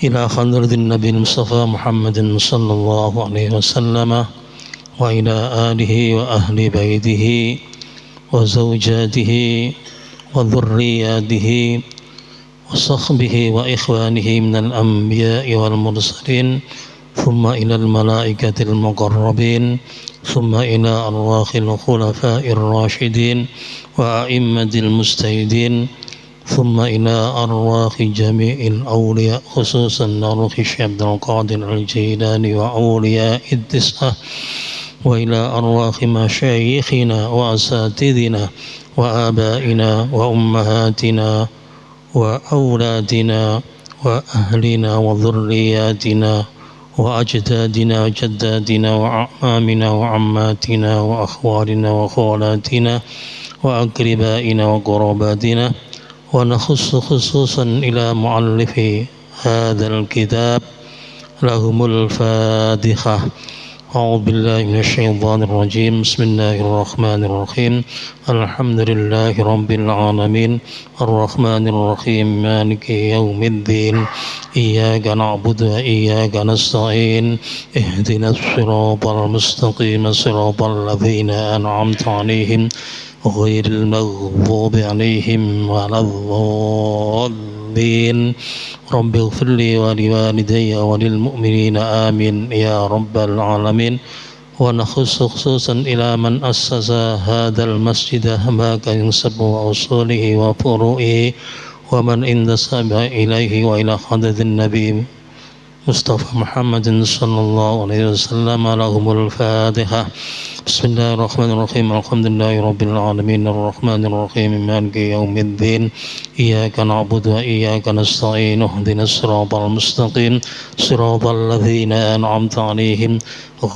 إلى حضرة النبي المصطفى محمد صلى الله عليه وسلم وإلى آله وأهل بيته وزوجاته وذرياته وصحبه وإخوانه من الأنبياء والمرسلين ثم إلى الملائكة المقربين ثم إلى أرواح الخلفاء الراشدين وأئمة المجتهدين ثم إلى أرواح جميع الأولياء خصوصا روح الشيخ عبد القادر الجيلاني وأولياء التسعة وإلى أرواح مشايخنا وأساتذنا وآبائنا وأمهاتنا وأولادنا وأهلنا وذرياتنا وأجدادنا وجداتنا وأعمامنا وعماتنا وأخوالنا وخالاتنا وأقربائنا وقرباتنا ونخص خصوصا إلى مؤلف هذا الكتاب لهم الفاتحة. أعوذ بالله من الشيطان الرجيم. بسم الله الرحمن الرحيم. الحمد لله رب العالمين الرحمن الرحيم مالك يوم الدين إياك نعبد وإياك نستعين اهدنا الصراط المستقيم صراط الذين أنعمت عليهم غير المغضوب عليهم ولا الضالين. رب اغفر لي ولوالدي وللمؤمنين آمين يا رب العالمين. ونخص خصوصا إلى من أسس هذا المسجد ما كان ينسب أصوله وفروعه ومن انتسب إليه وإلى حضرة النبي مصطفى محمد صلى الله عليه وسلم لهم الفاتحة. بسم الله الرحمن الرحيم. الحمد لله رب العالمين الرحمن الرحيم مالك يوم الدين إياك نعبد وإياك نستعين اهدنا الصراط المستقيم صراط الذين أنعمت عليهم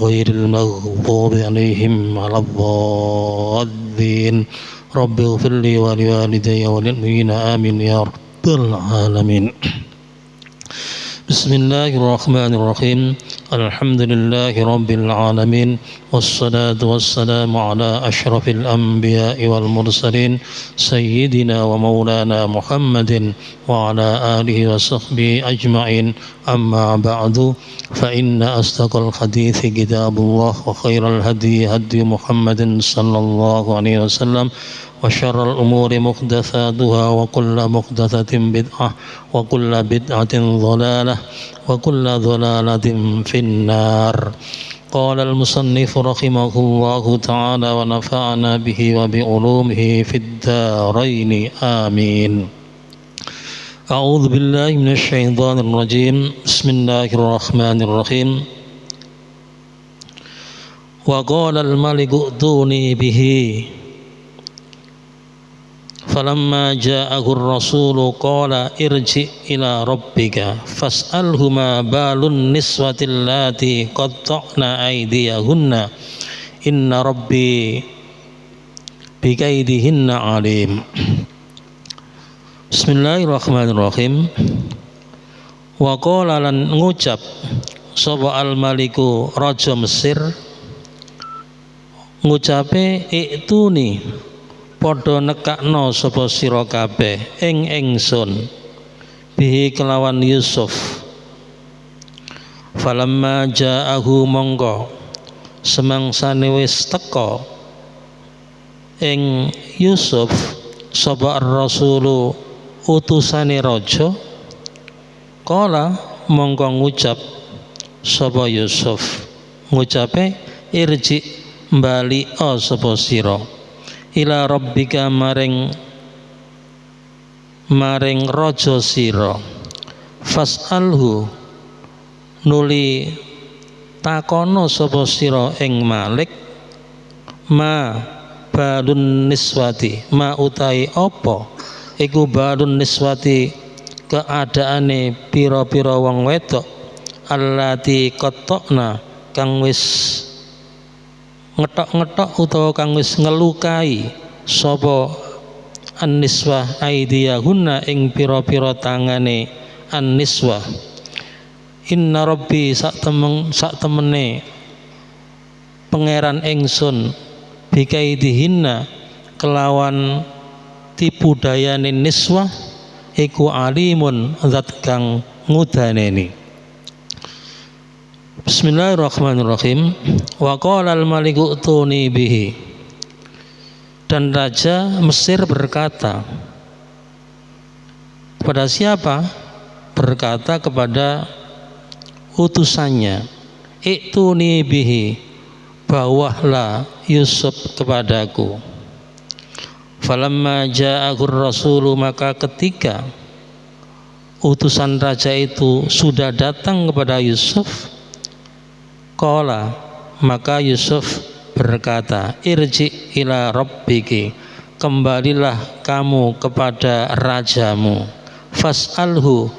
غير المغضوب عليهم ولا الضالين. رب اغفر لي ولوالدي وللمؤمنين آمين يا رب العالمين. بسم الله الرحمن الرحيم. الحمد لله رب العالمين والصلاة والسلام على أشرف الأنبياء والمرسلين سيدنا ومولانا محمد وعلى آله وصحبه أجمعين. أما بعد فإن أصدق الحديث كتاب الله وخير الهدي هدي محمد صلى الله عليه وسلم وشر الأمور محدثاتها وكل محدثة بدعة وكل بدعة ضلالة وكل ضلالة في النار. قال المصنف رحمه الله تعالى ونفعنا به وبعلومه في الدارين آمين. أعوذ بالله من الشيطان الرجيم. بسم الله الرحمن الرحيم. وقال الملك ائتوني به فلما جاءه الرسول قال ارجع إلى ربك فاسأله ما بال النسوة اللاتي قطعن أيديهن إن ربي بكيدهن عليم. Bismillahirrahmanirrahim. Wa qala lan ngucap sapa al maliku raja Mesir ngucape iktuni padha nekakno sapa sira kabeh ing ingsun bihi kelawan Yusuf. Falamma ja'ahu mongko semangsane wis teka ing Yusuf sapa ar-rasulu utusane raja kala mongko ngucap sapa Yusuf ngucape irji bali sapa sira ila rabbika maring raja sira fas'alhu nuli takono sapa sira ing Malik ma balun niswati ma utai apa iku balun niswati keadaane pira-pira wong wedok allati qatta'na kang wis ngetok-ngetok utawa kang wis ngelukai sapa an-niswah aidiyahunna ing pira-pira tangane an-niswah. Inna rabbi sak temene pangeran ingsun bikaidihinna kelawan tipu dayane niswah iku alimun zat kang ngudaneni. Bismillahirrahmanirrahim. Wa qala al-maliku utuni bihi. Dan Raja Mesir berkata kepada siapa? Berkata kepada utusannya, I'tuni bihi, bawalah Yusuf kepadaku. Falamma ja'ahu rasulu, maka ketika utusan raja itu sudah datang kepada Yusuf, qala, maka Yusuf berkata, irji ila rabbiki, kembalilah kamu kepada rajamu, fas'alhu,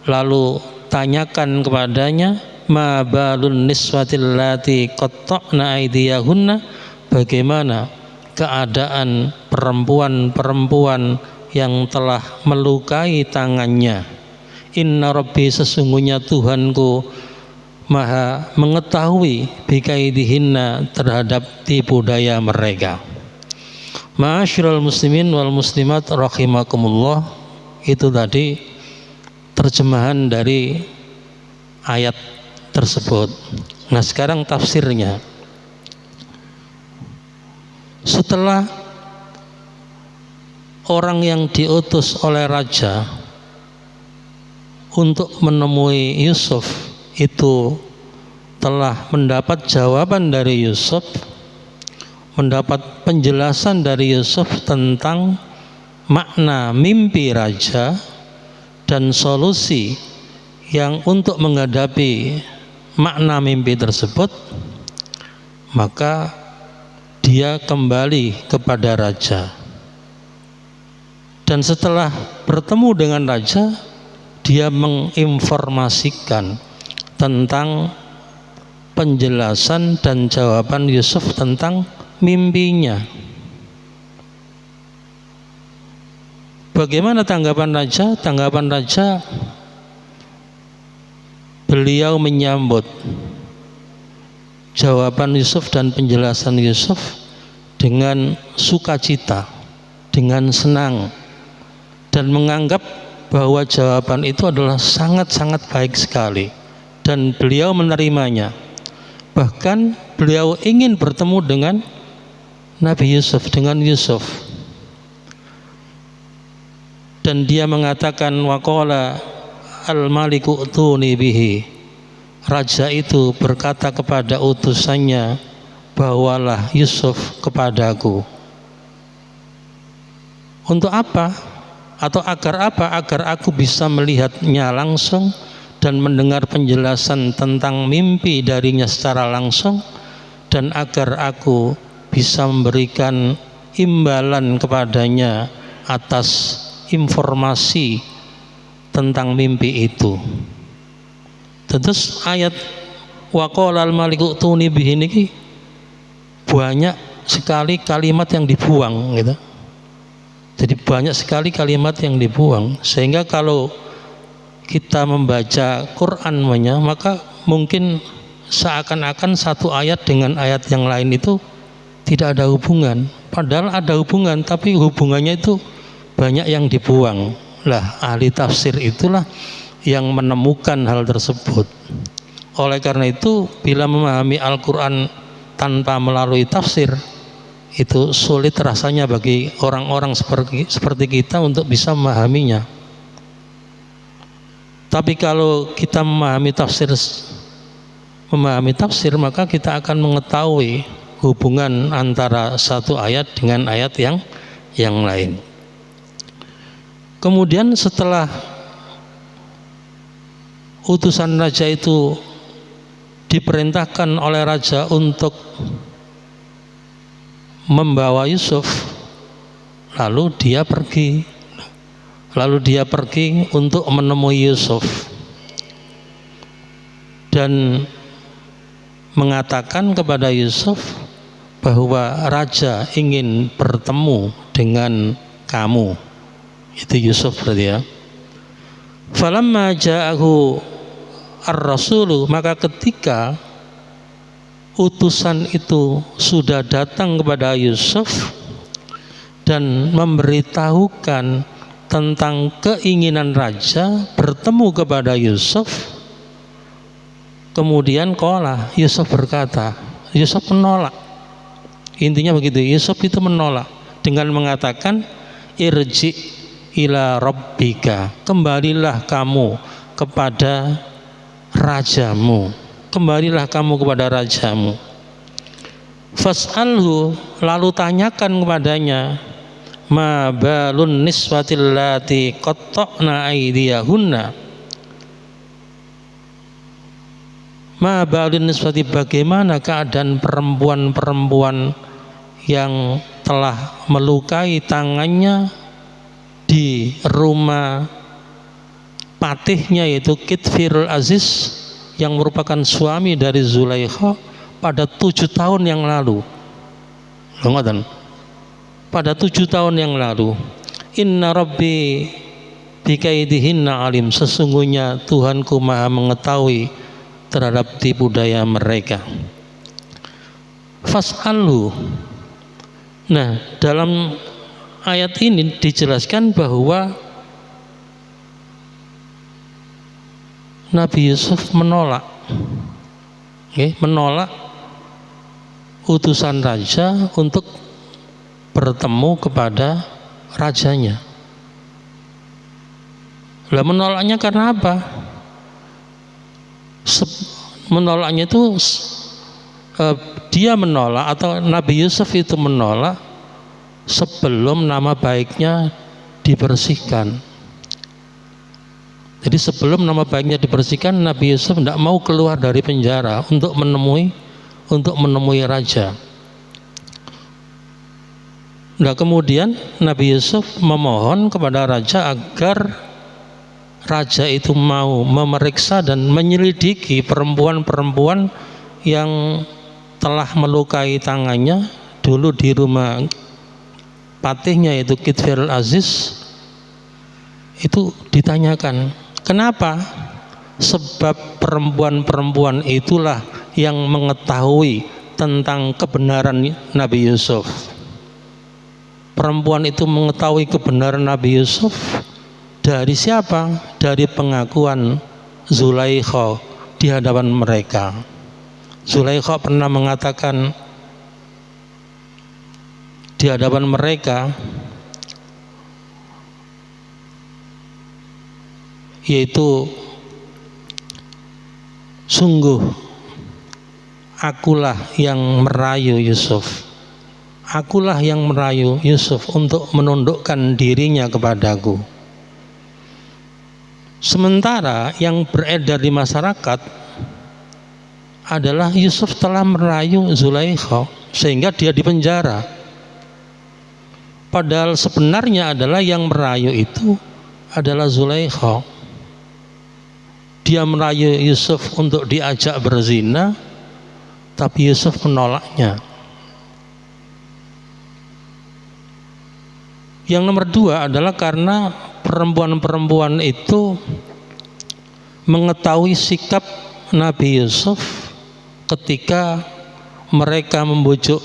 lalu tanyakan kepadanya, ma balun niswatil lati qatta'na aydiyahunna, bagaimana keadaan perempuan-perempuan yang telah melukai tangannya. Inna rabbi, sesungguhnya Tuhanku maha mengetahui bikaidihinna, terhadap tipu daya mereka. Ma'asyiral muslimin wal muslimat rahimakumullah. Itu tadi terjemahan dari ayat tersebut. Nah, sekarang tafsirnya. Setelah orang yang diutus oleh raja untuk menemui Yusuf itu telah mendapat jawaban dari Yusuf, mendapat penjelasan dari Yusuf tentang makna mimpi raja dan solusi yang untuk menghadapi makna mimpi tersebut, maka dia kembali kepada raja. Dan setelah bertemu dengan raja, dia menginformasikan tentang penjelasan dan jawaban Yusuf tentang mimpinya. Bagaimana tanggapan raja? Tanggapan raja, beliau menyambut jawaban Yusuf dan penjelasan Yusuf dengan sukacita, dengan senang, dan menganggap bahwa jawaban itu adalah sangat-sangat baik sekali, dan beliau menerimanya. Bahkan beliau ingin bertemu dengan Nabi Yusuf, dengan Yusuf. Dan dia mengatakan, waqala al-maliku utuni bihi, raja itu berkata kepada utusannya, bawalah Yusuf kepadaku. Untuk apa? Atau agar apa? Agar aku bisa melihatnya langsung dan mendengar penjelasan tentang mimpi darinya secara langsung, dan agar aku bisa memberikan imbalan kepadanya atas informasi tentang mimpi itu. Terus ayat waqala al-maliku utuni bihi niki banyak sekali kalimat yang dibuang gitu. Jadi banyak sekali kalimat yang dibuang, sehingga kalau kita membaca Quran maka mungkin seakan-akan satu ayat dengan ayat yang lain itu tidak ada hubungan. Padahal ada hubungan, tapi hubungannya itu banyak yang dibuang. Lah, ahli tafsir itulah yang menemukan hal tersebut. Oleh karena itu, bila memahami Al-Quran tanpa melalui tafsir, itu sulit rasanya bagi orang-orang seperti kita untuk bisa memahaminya. Tapi kalau kita memahami tafsir, maka kita akan mengetahui hubungan antara satu ayat dengan ayat yang lain. Kemudian setelah utusan raja itu diperintahkan oleh raja untuk membawa Yusuf, lalu dia pergi untuk menemui Yusuf dan mengatakan kepada Yusuf bahwa raja ingin bertemu dengan kamu. Itu Yusuf berarti ya. Falamma ja'ahu ar-rasulu, maka ketika utusan itu sudah datang kepada Yusuf dan memberitahukan tentang keinginan raja bertemu kepada Yusuf. Kemudian qala, Yusuf berkata, Yusuf menolak. Intinya begitu, Yusuf itu menolak dengan mengatakan irji ila rabbika, kembalilah kamu kepada rajamu, kembalilah kamu kepada rajamu. Fas'alhu, lalu tanyakan kepadanya, ma balun niswatil lati qatta'na aydiyahunna, ma balun niswati, bagaimana keadaan perempuan-perempuan yang telah melukai tangannya di rumah patihnya, yaitu Kitfirul Aziz yang merupakan suami dari Zulaikha pada 7 tahun yang lalu. Pada 7 tahun yang lalu. Inna Rabbi bikaidihinna alim, sesungguhnya Tuhanku maha mengetahui terhadap tipu daya mereka. Fas'alhu. Nah, dalam ayat ini dijelaskan bahwa Nabi Yusuf menolak, menolak utusan raja untuk bertemu kepada rajanya. Lah menolaknya karena apa? Menolaknya itu dia menolak, atau Nabi Yusuf itu menolak sebelum nama baiknya dibersihkan. Jadi sebelum nama baiknya dibersihkan, Nabi Yusuf tidak mau keluar dari penjara untuk menemui raja. Nah, kemudian Nabi Yusuf memohon kepada raja agar raja itu mau memeriksa dan menyelidiki perempuan-perempuan yang telah melukai tangannya dulu di rumah patihnya, yaitu Kitfirul Aziz. Itu ditanyakan, kenapa? Sebab perempuan-perempuan itulah yang mengetahui tentang kebenaran Nabi Yusuf. Perempuan itu mengetahui kebenaran Nabi Yusuf dari siapa? Dari pengakuan Zulaikha di hadapan mereka. Zulaikha pernah mengatakan di hadapan mereka, yaitu sungguh akulah yang merayu Yusuf, akulah yang merayu Yusuf untuk menundukkan dirinya kepadaku. Sementara yang beredar di masyarakat adalah Yusuf telah merayu Zulaikha sehingga dia dipenjara. Padahal sebenarnya adalah yang merayu itu adalah Zulaikha. Dia merayu Yusuf untuk diajak berzina, tapi Yusuf menolaknya. Yang nomor 2 adalah karena perempuan-perempuan itu mengetahui sikap Nabi Yusuf ketika mereka membujuk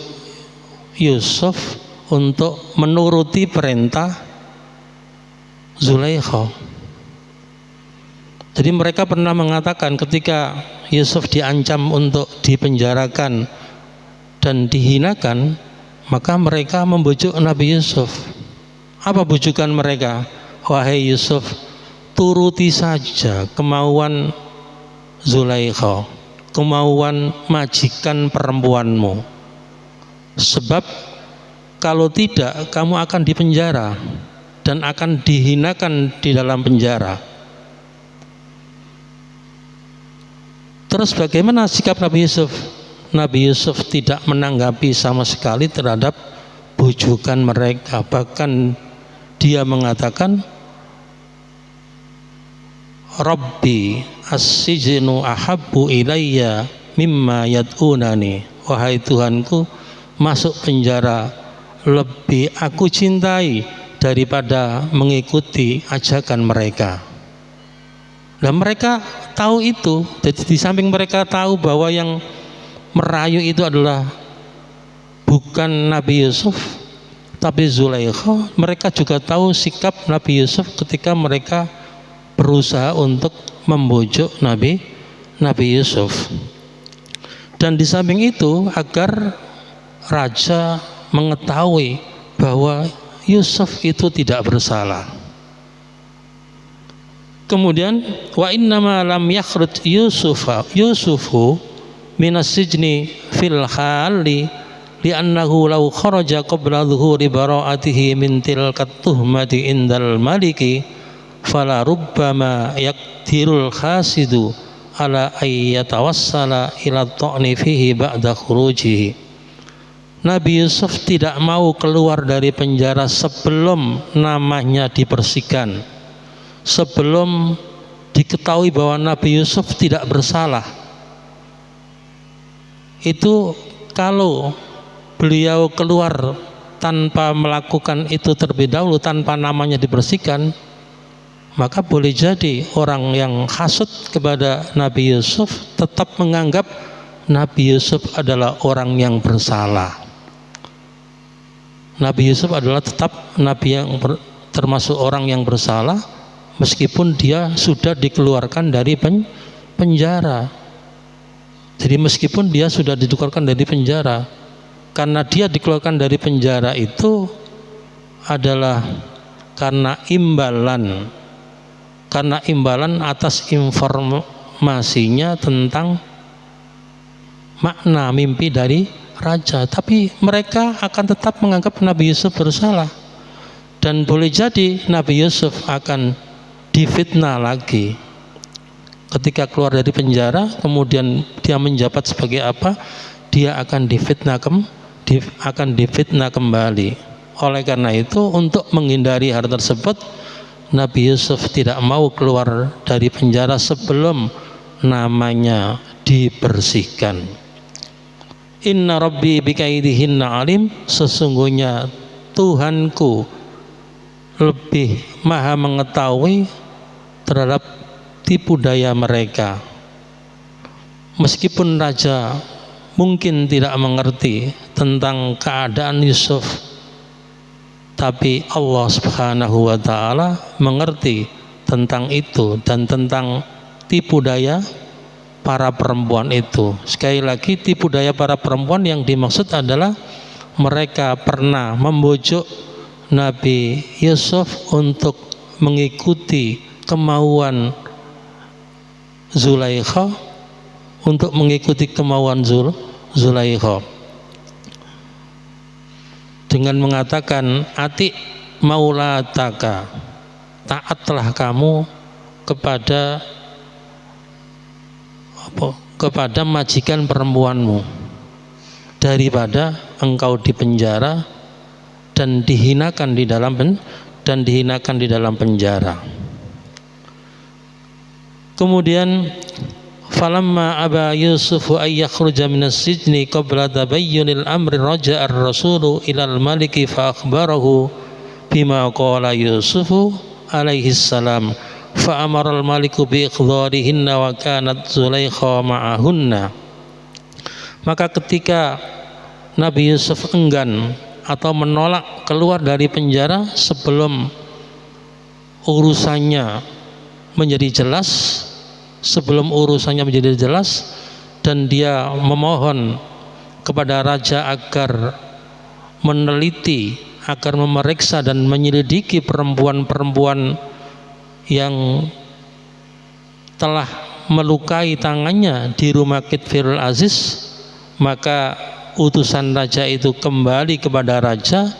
Yusuf untuk menuruti perintah Zulaikha. Jadi mereka pernah mengatakan ketika Yusuf diancam untuk dipenjarakan dan dihinakan, maka mereka membujuk Nabi Yusuf. Apa bujukan mereka? Wahai Yusuf, turuti saja kemauan Zulaikha, kemauan majikan perempuanmu, sebab kalau tidak kamu akan dipenjara dan akan dihinakan di dalam penjara. Terus bagaimana sikap Nabi Yusuf? Nabi Yusuf tidak menanggapi sama sekali terhadap bujukan mereka. Bahkan dia mengatakan, Rabbi as-sijnu ahabbu ilayya mimma yad'unani. Wahai Tuhanku, masuk penjara lebih aku cintai daripada mengikuti ajakan mereka. Dan mereka tahu itu. Jadi di samping mereka tahu bahwa yang merayu itu adalah bukan Nabi Yusuf, Tapi Zulaikha, mereka juga tahu sikap Nabi Yusuf ketika mereka berusaha untuk membujuk Nabi Yusuf. Dan di samping itu agar raja mengetahui bahwa Yusuf itu tidak bersalah. Kemudian wa innama lam yakhruj Yusufu minas sijni fil hali li'annahu law kharaja qabla dhuhuri bara'atihi min tilka tuhmati indal maliki fala rubbama yakdirul khasidu ala ayyatawassala ila ta'ni fihi ba'da khurujihi. Nabi Yusuf tidak mau keluar dari penjara sebelum namanya dibersihkan, sebelum diketahui bahwa Nabi Yusuf tidak bersalah. Itu kalau beliau keluar tanpa melakukan itu terlebih dahulu, tanpa namanya dibersihkan, maka boleh jadi orang yang hasud kepada Nabi Yusuf tetap menganggap Nabi Yusuf adalah orang yang bersalah. Nabi Yusuf adalah tetap Nabi yang termasuk orang yang bersalah, meskipun dia sudah dikeluarkan dari penjara. Jadi meskipun dia sudah dikeluarkan dari penjara, karena dia dikeluarkan dari penjara itu adalah karena imbalan atas informasinya tentang makna mimpi dari raja. Tapi mereka akan tetap menganggap Nabi Yusuf bersalah, dan boleh jadi Nabi Yusuf akan difitnah lagi ketika keluar dari penjara. Kemudian dia menjabat sebagai apa, dia akan difitnah kembali. Oleh karena itu, untuk menghindari hal tersebut, Nabi Yusuf tidak mau keluar dari penjara sebelum namanya dibersihkan. Inna rabbi bikaidihinna alim, sesungguhnya Tuhanku lebih maha mengetahui terhadap tipu daya mereka. Meskipun raja mungkin tidak mengerti tentang keadaan Yusuf, tapi Allah Subhanahu wa ta'ala mengerti tentang itu dan tentang tipu daya para perempuan itu. Sekali lagi, tipu daya para perempuan yang dimaksud adalah mereka pernah membujuk Nabi Yusuf untuk mengikuti kemauan Zulaikha, dengan mengatakan ati maulataka, taatlah kamu kepada majikan perempuanmu daripada engkau dipenjara dan dihinakan di dalam penjara. Kemudian falamma aba Yusufu ay yakhruja minas sijni qabla tabayyunil amri raja'a ar-rasulu ilal maliki fa akhbarahu bima qala Yusufu alaihi salam fa amara al-maliku bi ikhdarihinna wa kanat Zulaikha ma'ahunna. Maka ketika Nabi Yusuf enggan atau menolak keluar dari penjara sebelum urusannya menjadi jelas, dan dia memohon kepada raja agar meneliti, agar memeriksa dan menyelidiki perempuan-perempuan yang telah melukai tangannya di rumah Kitfirul Aziz, maka utusan raja itu kembali kepada raja,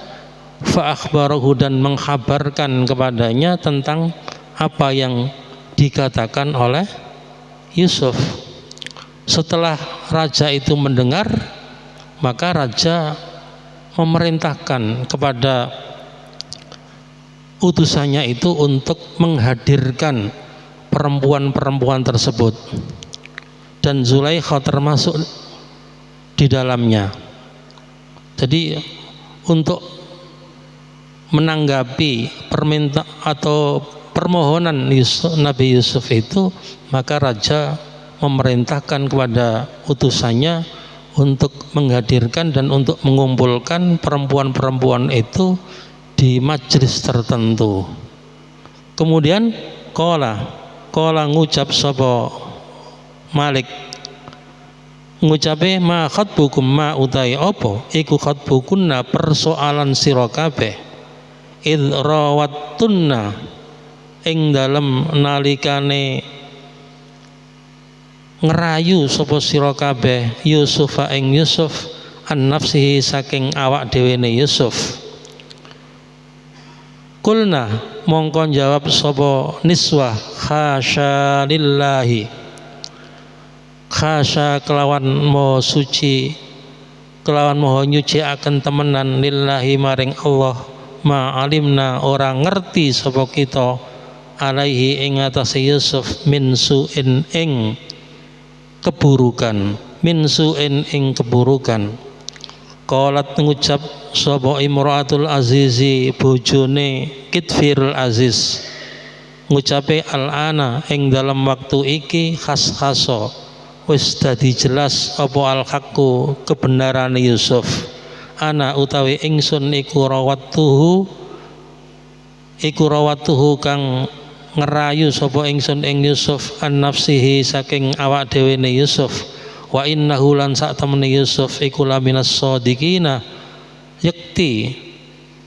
fa akhbarahu, dan mengkhabarkan kepadanya tentang apa yang dikatakan oleh Yusuf. Setelah raja itu mendengar, maka raja memerintahkan kepada utusannya itu untuk menghadirkan perempuan-perempuan tersebut, dan Zulaikha termasuk di dalamnya. Jadi untuk menanggapi permohonan Nabi Yusuf itu, maka raja memerintahkan kepada utusannya untuk menghadirkan dan untuk mengumpulkan perempuan-perempuan itu di majelis tertentu. Kemudian kola ngucap sapa Malik, ngucape ma khatbukum ma utai apa iku khatbukunna persoalan sira kabeh id rawattunna ing dalem nalikane ngerayu sapa sira kabeh Yusufa ing Yusuf an nafsihi saking awak dhewene Yusuf. Kulna mongko jawab sapa niswah khasya lillahi, khasya kelawan moho suci, kelawan moho nyuci akan temenan lillahi maring Allah, ma alimna orang ngerti sapa kita alaihi ing atase Yusuf min su'in ing keburukan, min su'in ing keburukan. Qalat ngucap sapa imraatul azizi bojone Kitfirul Aziz, ngucape al-ana ing dalam waktu iki khas-khaso wis dadi jelas apa al-haqqu kebenaran Yusuf. Ana utawi ingsun iku rawatuhu kang ngerayu sapa ingsun ing Yusuf an nafsihi saking awak dhewene Yusuf. Wa innahu lan sak temene Yusuf iku laminas shadiqina, yakti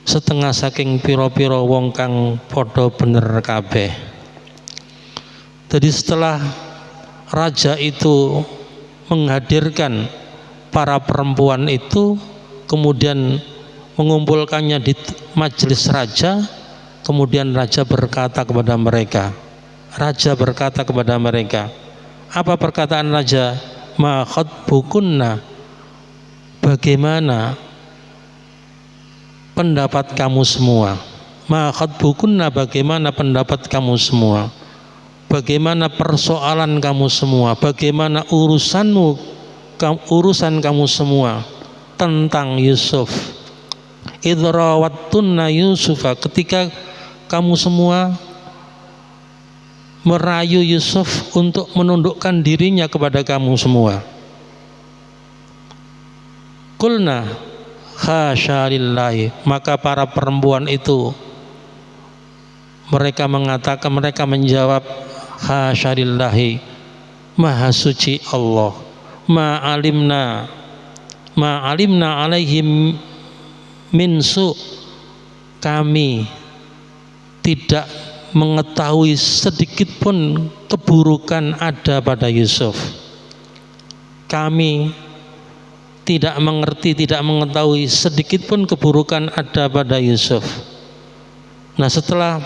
setengah saking pira-pira wong kang padha bener kabeh. Jadi setelah raja itu menghadirkan para perempuan itu, kemudian mengumpulkannya di majelis raja, kemudian raja berkata kepada mereka, apa perkataan raja? Ma khatbukunna, bagaimana pendapat kamu semua? Ma khatbukunna, bagaimana pendapat kamu semua? Bagaimana persoalan kamu semua? Bagaimana urusan kamu semua tentang Yusuf? Idrawattunna Yusufa, ketika kamu semua merayu Yusuf untuk menundukkan dirinya kepada kamu semua. Kulna hasya lillahi, maka para perempuan itu mereka menjawab hasya lillahi, maha suci Allah, ma alimna alaihim min su, kami tidak mengetahui sedikit pun keburukan ada pada Yusuf. Kami tidak mengetahui sedikit pun keburukan ada pada Yusuf. Nah, setelah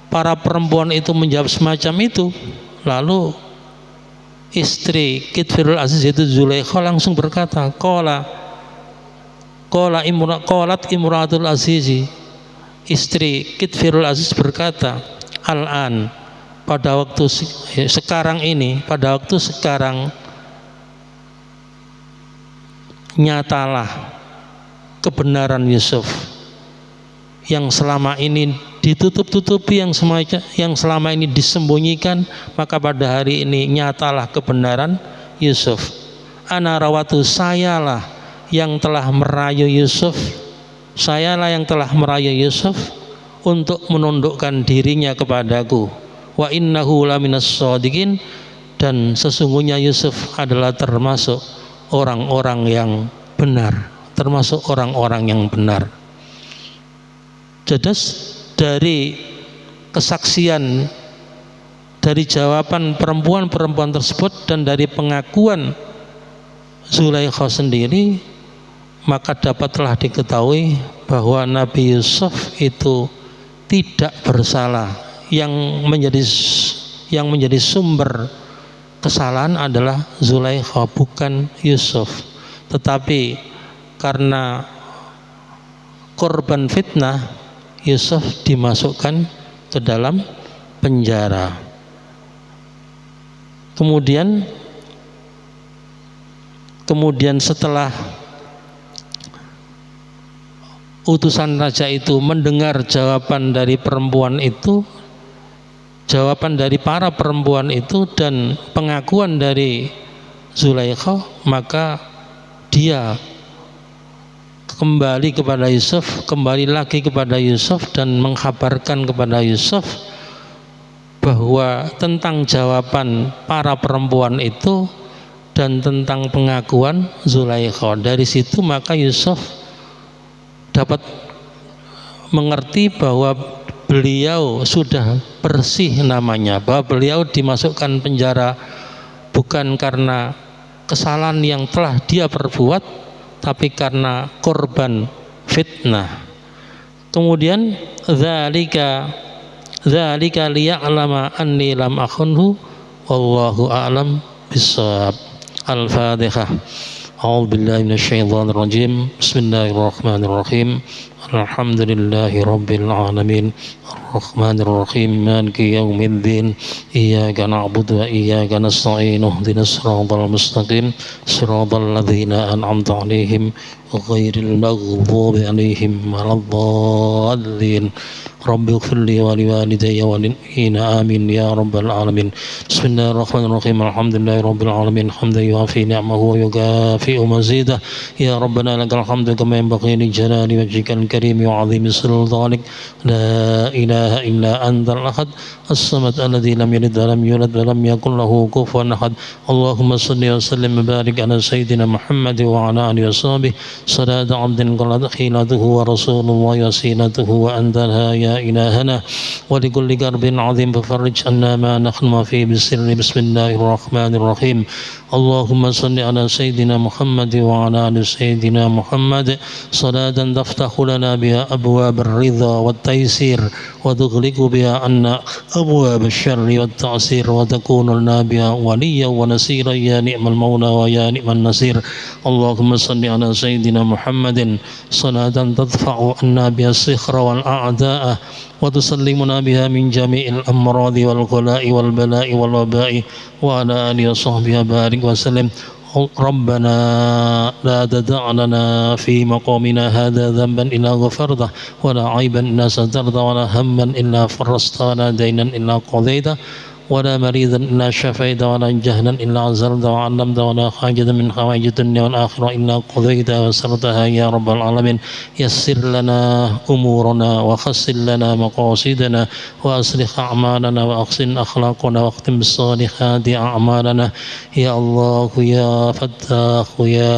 para perempuan itu menjawab semacam itu, lalu istri Kitfirul Aziz itu Zulaikha langsung berkata, qalat imraatul azizi, istri Kitfirul Aziz berkata, al-an, pada waktu sekarang nyatalah kebenaran Yusuf yang selama ini ditutup-tutupi, yang selama ini disembunyikan, maka pada hari ini nyatalah kebenaran Yusuf. Ana rawatu, sayalah yang telah merayu Yusuf, untuk menundukkan dirinya kepadaku. Wa innahu laminas shadiqin, dan sesungguhnya Yusuf adalah termasuk orang-orang yang benar, Jadi dari kesaksian, dari jawaban perempuan-perempuan tersebut dan dari pengakuan Zulaikha sendiri, maka dapatlah diketahui bahwa Nabi Yusuf itu tidak bersalah. Yang menjadi sumber kesalahan adalah Zulaikha, bukan Yusuf. Tetapi karena korban fitnah, Yusuf dimasukkan ke dalam penjara. Kemudian setelah utusan raja itu mendengar jawaban dari para perempuan itu dan pengakuan dari Zulaikha, maka dia kembali kepada Yusuf, kembali lagi kepada Yusuf dan mengkabarkan kepada Yusuf bahwa tentang jawaban para perempuan itu dan tentang pengakuan Zulaikha. Dari situ maka Yusuf dapat mengerti bahwa beliau sudah bersih namanya, bahwa beliau dimasukkan penjara bukan karena kesalahan yang telah dia perbuat, tapi karena korban fitnah. Kemudian dzalika liya'lama anni lam akhunhu wallahu a'lam bissawab. Al-Fatihah. A'udzu billahi minasyaitonir rajim. Bismillahirrahmanirrahim. Alhamdulillahi rabbil alamin. Ar-Rahmanir Rahim. Maliki yaumiddin. Iyyaka na'budu wa iyyaka nasta'in. Ihdinas siratal mustaqim. Siratal ladzina an'amta 'alaihim ghairil maghdubi 'alaihim waladdallin. Rabbi ighfirli wa liwalidayya wa lil mu'minina amin ya rabbal alamin. Bismillahirrahmanirrahim. Alhamdulillahi rabbil alamin. Hamdan yuwafi ni'amahu wa yukafi'u mazidah. Ya rabbana lakal hamdu kama yanbaghi li jalali wajhikal karim wa 'azimi sultanik. La ilaha illa antal ahad as-samad alladzi lam yalid wa lam yulad wa lam yakul lahu kufuwan ahad. Allahumma shalli wa sallim wa barik ala sayyidina Muhammad wa ala alihi wa sahbihi salata 'abdin qalat khilatuhu wa rasulullah wasilatuhu wa antalha ya إلهنا ولكل كرب عظيم ففرج عنا ما نحن فيه بالسر. بسم الله الرحمن الرحيم. اللهم صل على سيدنا محمد وعلى آل سيدنا محمد صلاة تفتح لنا بها أبواب الرضا والتيسير وتغلق بها عنا أبواب الشر والتعسير وتكون لنا بها وليا ونصيرا يا نعم المولى ويا نعم النصير. اللهم صل على سيدنا محمد صلاة تدفع عنا بها السخر والأعداء وتسلمنا بها من جميع الأمراض والغلاء والبلاء والوباء وعلى آله وصحبه بارك وسلم. ربنا لا تدع لنا في مقامنا هذا ذنبا إلا غفرته ولا عيبا إلا سترته ولا هما إلا فرجته ولا دينا إلا قضيته ولا مريضا إلا شفيته ولا جهلا إلا عزلته وعلمته ولا حاجة من حوائج الدنيا والآخرة إلا قضيتها وسرتها يا رب العالمين. يسر لنا أمورنا وخسر لنا مقاصدنا وأصلح أعمالنا وأحسن أخلاقنا واختم بالصالحات أعمالنا يا الله يا فتاح يا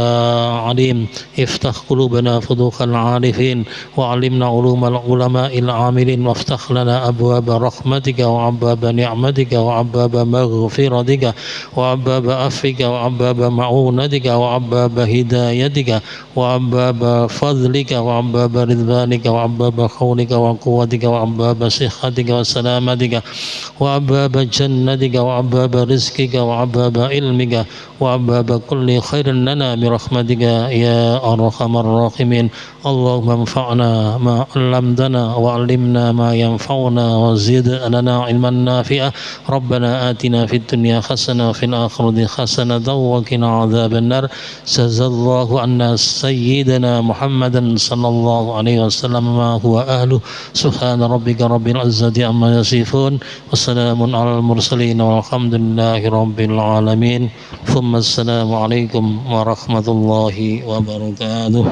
عليم. افتح قلوبنا فتوح العارفين وعلمنا علوم العلماء العاملين وافتح لنا أبواب رحمتك وأبواب نعمتك وأبواب مغفرتك وأبواب عفوك وأبواب معونتك وأبواب هدايتك وأبواب فضلك وأبواب رضوانك وأبواب حولك وقوتك وأبواب صحتك وسلامتك وأبواب جنتك وأبواب رزقك وأبواب علمك وأبواب كل خير لنا برحمتك يا أرحم الراحمين. اللهم انفعنا ما علمتنا وعلمنا ما ينفعنا وزد لنا علما نافعا. ربنا آتنا في الدنيا حسنة وفي الآخرة حسنة وقنا عذاب النار. جزا الله عنا سيدنا محمدا صلى الله عليه وسلم ما هو أهله. سبحان ربك رب العزة عما يصفون وسلام على المرسلين والحمد لله رب العالمين. ثم السلام عليكم ورحمة الله وبركاته.